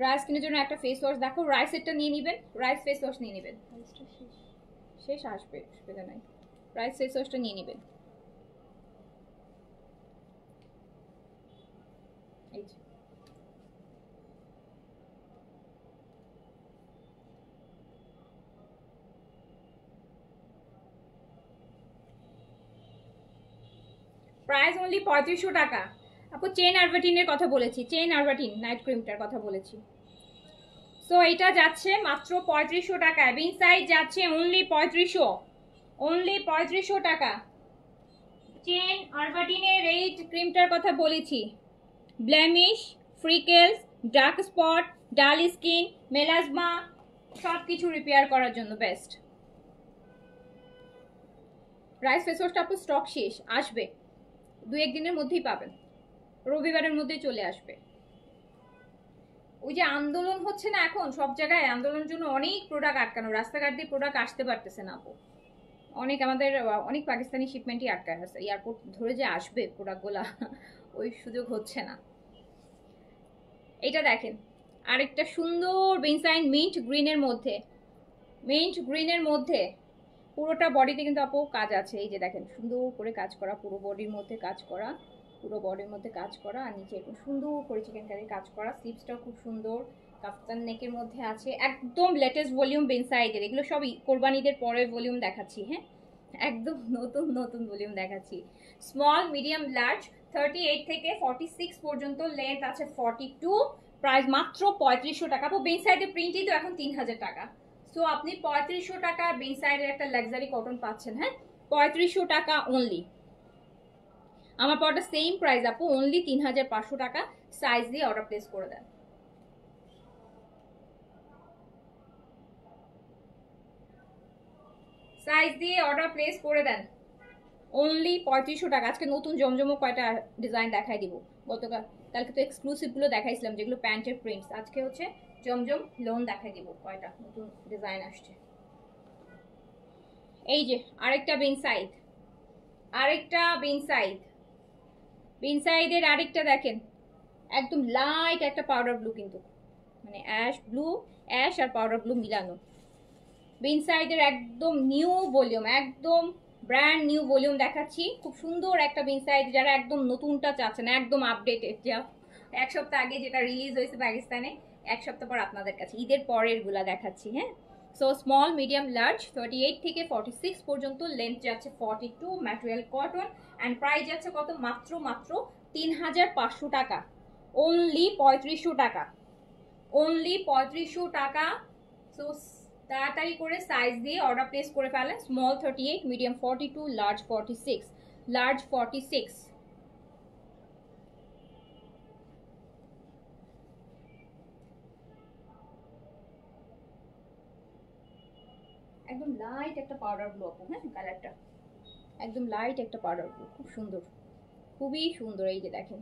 রাইস স্কিনের জন্য একটা ফেস ওয়াশ দেখো, রাইসেরটা নিয়ে নেবেন, রাইস ফেস ওয়াশ নিয়ে নেবেন, শেষ আসবে অসুবিধা নাই, রাইস ফেস ওয়াশটা নিয়ে নেবেন। এই যে প্রাইস অনলি 3500 টাকা আপু। চেন আরবাটিনের কথা বলেছি, চেন আরবাটিন নাইট ক্রিমটার কথা বলেছি। সো এটা যাচ্ছে মাত্র 3500 টাকায়, বিন সাইজ যাচ্ছে অনলি 3500, অনলি 3500 টাকা। চেন আরবাটিনের এই ক্রিমটার কথা বলেছি, ব্লেমিশ, ফ্রিকেলস, ডার্ক স্পট, ডাল স্কিন, মেলাজমা সব কিছু রিপেয়ার করার জন্য বেস্ট। রাইস ফেস ওয়াশটা আপনার স্টক শেষ, আসবে 2-1 দিনের মধ্যেই পাবেন, রবিবারের মধ্যেই চলে আসবে। ওই যে আন্দোলন হচ্ছে না এখন সব জায়গায়, আন্দোলনের জন্য অনেক প্রোডাক্ট আটকানো, রাস্তাঘাট দিয়ে প্রোডাক্ট আসতে পারতেছে না আপু। অনেক আমাদের অনেক পাকিস্তানি শিপমেন্টই আটকায় আছে, এয়ারপোর্ট ধরে যে আসবে প্রোডাক্টগুলা ওই সুযোগ হচ্ছে না। এটা দেখেন আরেকটা সুন্দর বেনসাইন মিন্ট গ্রিনের মধ্যে, মিন্ট গ্রিনের মধ্যে পুরোটা বডিতে কিন্তু আপু কাজ আছে। এই যে দেখেন সুন্দর করে কাজ করা, পুরো বডির মধ্যে কাজ করা, পুরো বডির মধ্যে কাজ করা, আর নিচে একটু সুন্দর করে চিকেন কারি কাজ করা। স্লিভসটাও খুব সুন্দর, কাফতান নেকের মধ্যে আছে, একদম লেটেস্ট ভলিউম বেনসাইডের। এগুলো সব কোরবানিদের পরের ভলিউম দেখাচ্ছি, হ্যাঁ একদম নতুন নতুন ভলিউম দেখাচ্ছি। স্মল মিডিয়াম লার্জ 38 থেকে 46 পর্যন্ত, লেন্থ আছে 42, প্রাইস মাত্র 3500 টাকা। আপু বেনসাইডের প্রিন্টই তো এখন 3000 টাকা। সো আপনি 3500 টাকা বেনসাইডের একটা লাক্সারি কটন পাচ্ছেন, হ্যাঁ 3500 টাকা অনলি। আমার পরটা সেম প্রাইস আপু, অনলি 3500 টাকা। সাইজ দিয়ে অর্ডার প্লেস করে দেন। সাইজ দিয়ে অর্ডার প্লেস করে দেন, অনলি 3500 টাকা। আজকে নতুন জমজমও কয়টা ডিজাইন দেখাই দিব। গতকাল কালকে তো এক্সক্লুসিভ গুলো দেখাইছিলাম যেগুলো প্যান্টের প্রিন্টস, আজকে হচ্ছে জমজম লোন দেখাই দিব, কয়টা নতুন ডিজাইন আসছে। এই যে আরেকটা বেনসাইড, আরেকটা বেনসাইড, বেনসাইডের আরেকটা দেখেন একদম লাইট একটা পাউডার ব্লু, কিন্তু মানে অ্যাশ ব্লু, অ্যাশ আর পাউডার ব্লু মিলানো। বেনসাইডের একদম নিউ ভলিউম, একদম ব্র্যান্ড নিউ ভলিউম দেখাচ্ছি। খুব সুন্দর একটা বেনসাইড, যারা একদম নতুনটা চাচ্ছেন, একদম আপডেটেড, যা এক সপ্তাহ আগে যেটা রিলিজ হয়েছে পাকিস্তানে, এক সপ্তাহ পর আপনাদের কাছে ঈদের পরের গুলা দেখাচ্ছি, হ্যাঁ। সো স্মল মিডিয়াম লার্জ 38 থেকে 46 পর্যন্ত, লেন্থ যাচ্ছে 42, ম্যাটেরিয়াল কটন, অ্যান্ড প্রাইস যাচ্ছে কত, মাত্র মাত্র 3500 টাকা, অনলি 3500 টাকা, অনলি 3500 টাকা। সো তাড়াতাড়ি করে সাইজ দিয়ে অর্ডার প্লেস করে ফেলেন। Small 38, medium 42, large 46, large 46। একদম লাইট একটা পাউডার ব্লু আপু, হ্যাঁ কালারটা একদম লাইট একটা পাউডার ব্লু, খুব সুন্দর, খুবই সুন্দর। এই যে দেখেন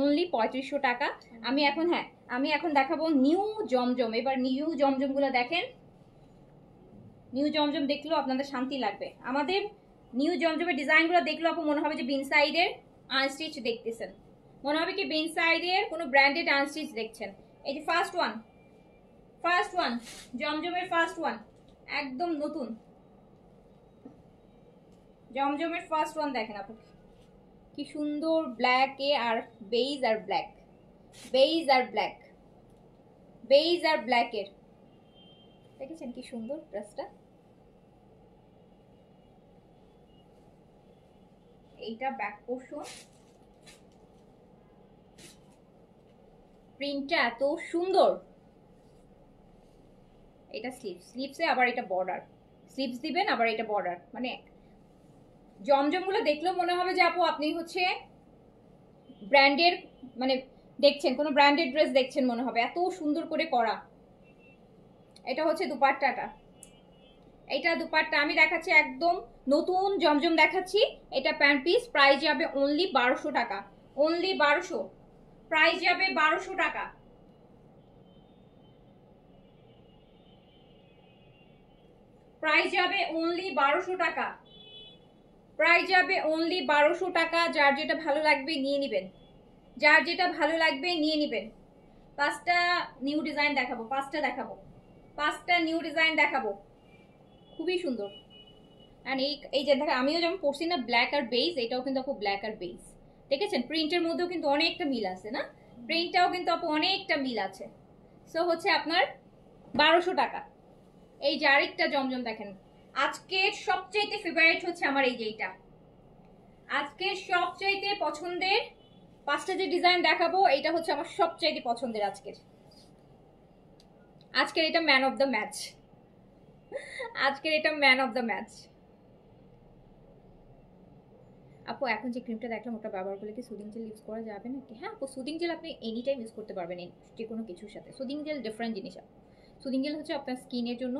অনলি 3500 টাকা। আমি এখন, হ্যাঁ আমি এখন দেখাবো নিউ জমজম। এবার নিউ জমজম গুলো দেখেন, নিউ জমজম দেখলেও আপনাদের শান্তি লাগবে। আমাদের নিউ জমজমের ডিজাইনগুলো দেখলেও আপু মনে হবে যে বিনসাইডের আনস্টিচ দেখতেছেন, মনে হবে কি বিনসাইডের কোনো ব্র্যান্ডেড আনস্টিচ দেখছেন। এই যে ফার্স্ট ওয়ান, ফার্স্ট ওয়ান জমজমের ফার্স্ট ওয়ান, একদম নতুন জমজমের ফার্স্ট ওয়ান দেখেন আপু কি সুন্দর, ব্ল্যাক এ আর বেইজ আর ব্ল্যাক, বেইজ আর ব্ল্যাক, বেইজ আর ব্ল্যাকের, দেখেছেন কি সুন্দর ড্রেসটা। এইটা ব্যাক পোর্শন, প্রিন্টটা এত সুন্দর। এটা স্লিভস, স্লিভসে আবার এটা বর্ডার, স্লিভস দিবেন আবার এটা বর্ডার, মানে জমজমগুলো দেখলেও মনে হবে যে আপু আপনি হচ্ছে ব্র্যান্ডের, মানে দেখছেন কোনো ব্র্যান্ডেড ড্রেস দেখছেন মনে হবে, এত সুন্দর করে করা। এটা হচ্ছে দুপাট্টাটা, এটা দুপাট্টা আমি দেখাচ্ছি একদম নতুন জমজম দেখাচ্ছি। এটা প্যান্ট পিস, প্রাইস যাবে অনলি 1200 টাকা, অনলি 1200, প্রাইস যাবে 1200 টাকা। প্রাইস যাবে অনলি 1200 টাকা, প্রাইস যাবে অনলি 1200 টাকা। যার যেটা ভালো লাগবে নিয়ে নেবেন, যার যেটা ভালো লাগবে নিয়ে নেবেন। পাঁচটা নিউ ডিজাইন দেখাবো, পাঁচটা দেখাবো, পাঁচটা নিউ ডিজাইন দেখাবো, খুবই সুন্দর। অ্যান্ড এই যে দেখেন আমিও যেমন পড়ছি না ব্ল্যাক আর বেজ, এটাও কিন্তু আপু ব্ল্যাক আর বেজ, দেখেছেন প্রিন্টের মধ্যেও কিন্তু অনেকটা মিল আছে না, প্রিন্টটাও কিন্তু আপু অনেকটা মিল আছে। সো হচ্ছে আপনার 1200 টাকা। এই যে আরেকটা জমজম দেখেন, আজকের সবচাইতে ফেভারিট হচ্ছে আমার এই যে এইটা, আজকের সবচাইতে পছন্দের পাঁচটা যে ডিজাইন দেখাবো এটা হচ্ছে আমার সবচাইতে পছন্দের আজকের, আজকের এটা ম্যান অফ দ্য ম্যাচ, আজকের এটা ম্যান অফ দ্য ম্যাচ। আপু এখন যে ক্রিমটা দেখলাম ওটা ব্যবহার করলে কি সুদিং জেল ইউজ করা যাবে নাকি? হ্যাঁ আপু সুদিং জেল আপনি এনি টাইম ইউজ করতে পারবেন যে কোনো কিছুর সাথে। সুদিং জেল ডিফারেন্ট জিনিস। সুদিং জেল হচ্ছে আপনার স্কিনের জন্য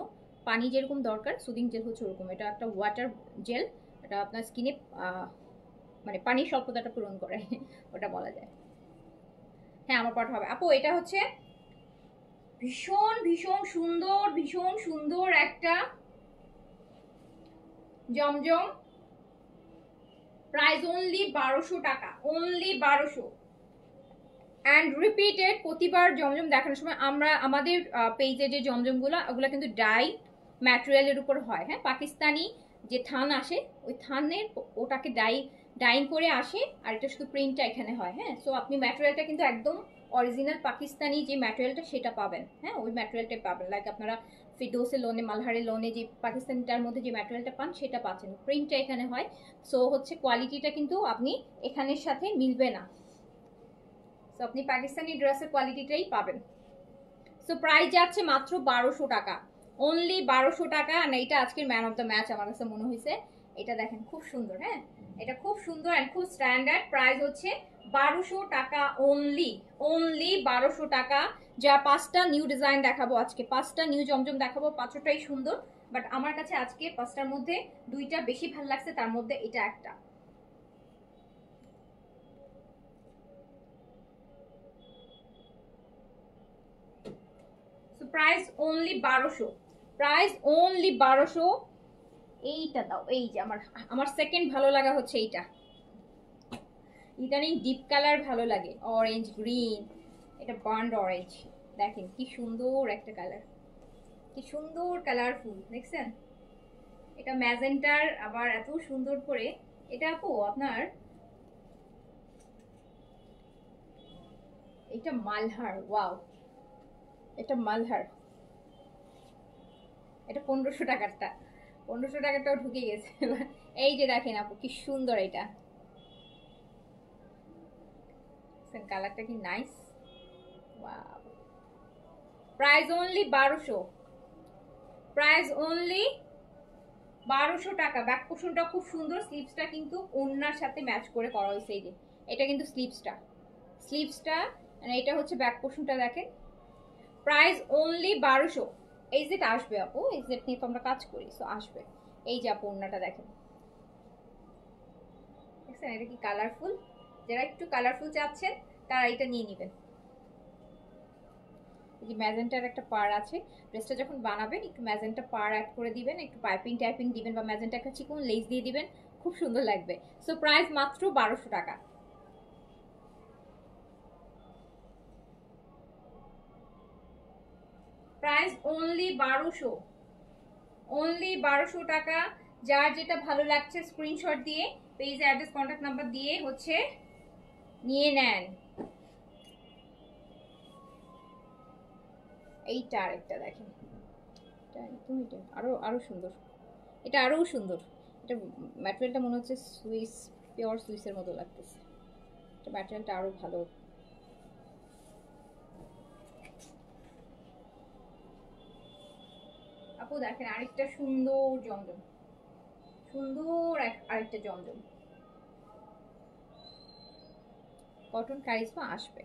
পানি যেরকম দরকার, সুদিং জেল হচ্ছে ওরকম, এটা একটা ওয়াটার জেল, এটা আপনার স্কিনে মানে পানির স্বল্পতাটা পূরণ করে ওটা বলা যায়। হ্যাঁ আমার পট হবে আপু। এটা হচ্ছে ভীষণ ভীষণ সুন্দর, ভীষণ সুন্দর একটা জমজম, প্রাইস অনলি 1200 টাকা, অনলি 1200। অ্যান্ড রিপিটেড প্রতিবার জমজম দেখানোর সময় আমরা আমাদের পেজে যে জমজমগুলো ওগুলো কিন্তু ডাই ম্যাটেরিয়ালের উপর হয়। হ্যাঁ, পাকিস্তানি যে থান আসে ওই থানের ওটাকে ডাইং করে আসে, আর এটা শুধু প্রিন্টটা এখানে হয়। হ্যাঁ, সো আপনি ম্যাটেরিয়ালটা কিন্তু একদম অরিজিনাল পাকিস্তানি যে ম্যাটেরিয়ালটা সেটা পাবেন। হ্যাঁ, ওই ম্যাটেরিয়ালটাই পাবেন, লাইক আপনারা ফিরদৌসের লোনে, মালহারের লোনে যে পাকিস্তানিটার মধ্যে যে ম্যাটেরিয়ালটা পান সেটা পাচ্ছেন, প্রিন্টটা এখানে হয়। সো হচ্ছে কোয়ালিটিটা কিন্তু আপনি এখানের সাথে মিলবে না। সো আপনি পাকিস্তানি ড্রেসের কোয়ালিটিটাই পাবেন। সো প্রাইস যাচ্ছে মাত্র 1200 টাকা, অনলি 1200 টাকা। আর এইটা আজকের ম্যান অফ দ্য ম্যাচ আমার কাছে মনে হয়েছে। এটা দেখেন খুব সুন্দর। হ্যাঁ, এটা খুব সুন্দর অ্যান্ড খুব স্ট্যান্ডার্ড। প্রাইস হচ্ছে 1200 টাকা অনলি, অনলি 1200 টাকা। যা 5টা নিউ ডিজাইন দেখাবো আজকে, 5টা নিউ জমজম দেখাবো, 5টাই সুন্দর। বাট আমার কাছে আজকে 5টার মধ্যে 2টা বেশি ভালো লাগছে, তার মধ্যে এটা একটা। Price only 1200, price only 1200। এইটা দাও, এই যে আমার সেকেন্ড ভালো লাগা হচ্ছে এইটা। ইদানিং ডিপ কালার ভালো লাগে, অরেঞ্জ গ্রিন, এটা বার্ন্ড অরেঞ্জ। দেখেন কি সুন্দর একটা কালার, কি সুন্দর কালারফুল, দেখছেন? এটা ম্যাজেন্টার আবার এত সুন্দর করে। এটা আপু আপনার এটা মালহার, ওয়াও, এটা মালহার। এটা 1500 টাকারটা, 1500 টাকাটাও ঢুকে গেছে। এই যে দেখেন আপু কি সুন্দর এটা, কালারটা কি nice, wow. Price only 1200, price only 1200 টাকা। ব্যাক পোর্শনটা খুব সুন্দর, স্লিভসটা কিন্তু ওড়নার সাথে ম্যাচ করে করা হয়েছে। এই যে এটা কিন্তু স্লিভসটা, মানে এটা হচ্ছে ব্যাক পোর্শনটা দেখেন। Price only 1200। এই যেটা আসবে আপু, এই যেটা নিয়ে তো আমরা কাজ করি, সো আসবে। এই যে আপু ওড়নাটা দেখেন, দেখছেন এটা কি কালারফুল? যারা একটু কালারফুল চাচ্ছেন তারা এটা নিয়ে নেবেন। এই যে ম্যাজেন্টার একটা পার আছে, ড্রেসটা যখন বানাবেন একটু ম্যাজেন্টা পার অ্যাড করে দিবেন, একটু পাইপিং টাইপিং দিবেন, বা ম্যাজেন্টা একটা চিকন লেস দিয়ে দিবেন, খুব সুন্দর লাগবে। সো প্রাইস মাত্র 1200 টাকা। প্রাইস অনলি 1200, অনলি 1200 টাকা। যার যেটা ভালো লাগছে স্ক্রিনশট দিয়ে পেজ অ্যাড্রেস কন্ট্যাক্ট নাম্বার দিয়ে হচ্ছে নিয়ে নেন। এইটা আরেকটা দেখেন, এটা আরো আরো সুন্দর, এটা আরো সুন্দর। এটা ম্যাটেরিয়ালটা মনে হচ্ছে সুইস, পিওর সুইসের মতো লাগতেছে। এটা ম্যাটেরিয়ালটা আরো ভালো। আপু দেখেন আরেকটা সুন্দর জমজম, সুন্দর আরেকটা জমজম। কটন কারিজমা আসবে,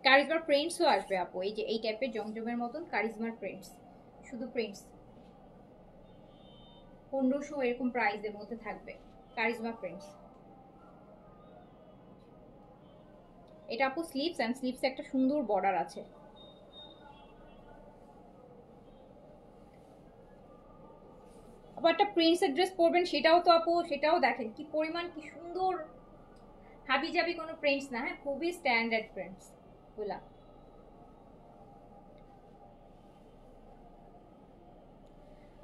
কারিজমার প্রিন্টসও আসবে আপু। এই যে এই টাইপের জমজমের মতন কারিজমার প্রিন্টস, শুধু প্রিন্টস 1500 এরকম প্রাইসের মধ্যে থাকবে কারিজমা প্রিন্টস। এটা আপু স্লিভস, এন্ড স্লিভসে একটা সুন্দর বর্ডার আছে। আবার একটা প্রিন্সের ড্রেস পরবেন সেটাও তো আপু, সেটাও দেখেন কি পরিমাণ, কি সুন্দর, হাবি জাবি কোনো প্রিন্টস না। হ্যাঁ, খুবই স্ট্যান্ডার্ড প্রিন্টস গুলা।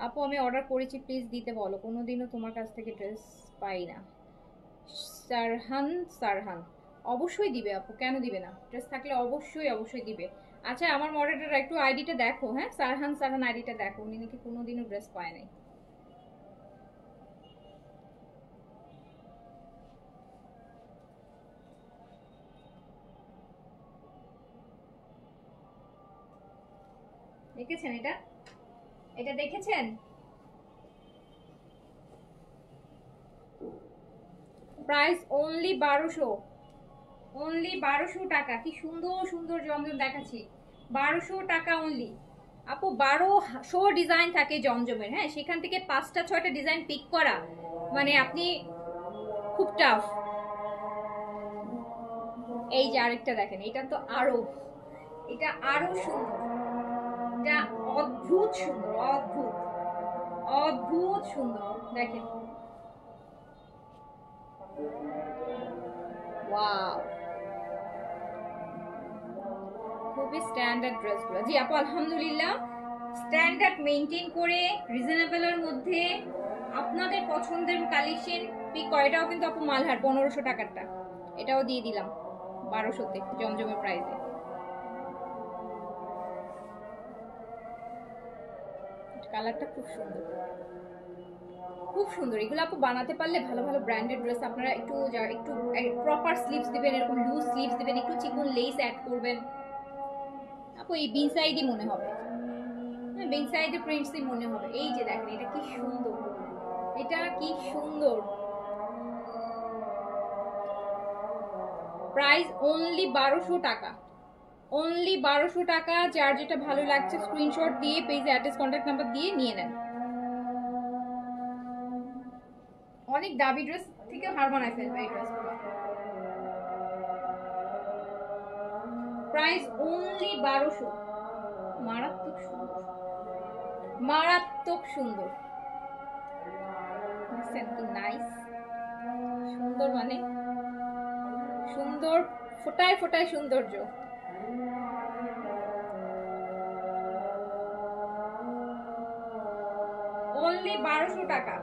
আপু আমি অর্ডার করেছি, প্লিজ দিতে বলো, কোনোদিনও তোমার কাছ থেকে ড্রেস পাই না। সারহান অবশ্যই দিবে আপু, কেন দিবে না? ড্রেস থাকলে অবশ্যই অবশ্যই দিবে। আচ্ছা আমার মডারেটর একটু আইডিটা দেখো। হ্যাঁ, সারহান আইডিটা দেখো, উনি নাকি কোনোদিনও ড্রেস পায় নাই। দেখেছেন এটা, এটা দেখেছেন? প্রাইস অনলি 1200, অনলি 1200 টাকা। কি সুন্দর সুন্দর জমজম দেখাচ্ছি, 1200 টাকা অনলি। আপু 1200 ডিজাইন থাকে জমজমের। হ্যাঁ, সেখান থেকে 5টা 6টা ডিজাইন পিক করা মানে আপনি খুব টাফ। এই যে আরেকটা দেখেন, এটা তো এটা আরো সুন্দর, এটা অদ্ভুত সুন্দর, অদ্ভুত অদ্ভুত সুন্দর দেখেন। ওয়াও, খুবই স্ট্যান্ডার্ড ড্রেসগুলো। জি আপু আলহামদুলিল্লাহ, স্ট্যান্ডার্ড মেইনটেইন করে রিজনেবলের মধ্যে আপনাদের পছন্দের কালেকশন পিক করে। এটাও কিন্তু আপু মালহার 1500 টাকারটা, এটাও দিয়ে দিলাম 1200-তে জমজমের প্রাইসে। কালারটা খুব সুন্দর, খুব সুন্দর। এগুলো আপু বানাতে পারলে ভালো ভালো ব্র্যান্ডেড ড্রেস আপনারা একটু প্রপার স্লিভস দিবেন, এরকম লুজ স্লিভস দিবেন, একটু চিকন লেস অ্যাড করবেন আপু। এই বিন সাইডই মনে হবে, হ্যাঁ বিন সাইডে প্রিন্টসই মনে হবে। এই যে দেখেন এটা কি সুন্দর, এটা কি সুন্দর। প্রাইস অনলি 1200 টাকা, অনলি 1200 টাকা। যার যেটা ভালো লাগছে স্ক্রিনশট দিয়ে পেজে অ্যাড্রেস কন্ট্যাক্ট নাম্বার দিয়ে নিয়ে নেন। অনেক দামি ড্রেস থেকে হার বানায় ফেলবে এই ড্রেসগুলো। Price only 1200। মারাত্মক সুন্দর, মারাত্মক সুন্দর, নাইস সুন্দর, মানে সুন্দর, ফোটায় ফোটায় সৌন্দর্য। অনলি 1200 টাকা,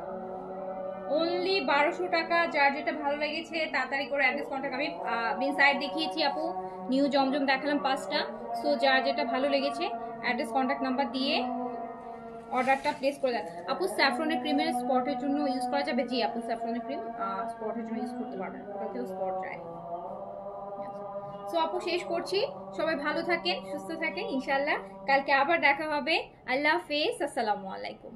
অনলি 1200 টাকা। যার যেটা ভালো লেগেছে তাড়াতাড়ি করে অ্যাড্রেস কন্ট্যাক্ট, আমি বিন সাইড দেখিয়েছি আপু, নিউ জমজম দেখালাম 5টা। সো যার যেটা ভালো লেগেছে অ্যাড্রেস কন্ট্যাক্ট নাম্বার দিয়ে অর্ডারটা প্লেস করে দেন। আপু স্যাফরনের ক্রিমের স্পটের জন্য ইউজ করা যাবে? জি আপু স্যাফরনের ক্রিম স্পটের জন্য ইউজ করতে পারবেন, ওটাতেও স্পট যায়। সো আপু শেষ করছি, সবাই ভালো থাকেন, সুস্থ থাকেন, ইনশাল্লাহ কালকে আবার দেখা হবে। আল্লাহ হাফেজ, আসসালামু আলাইকুম।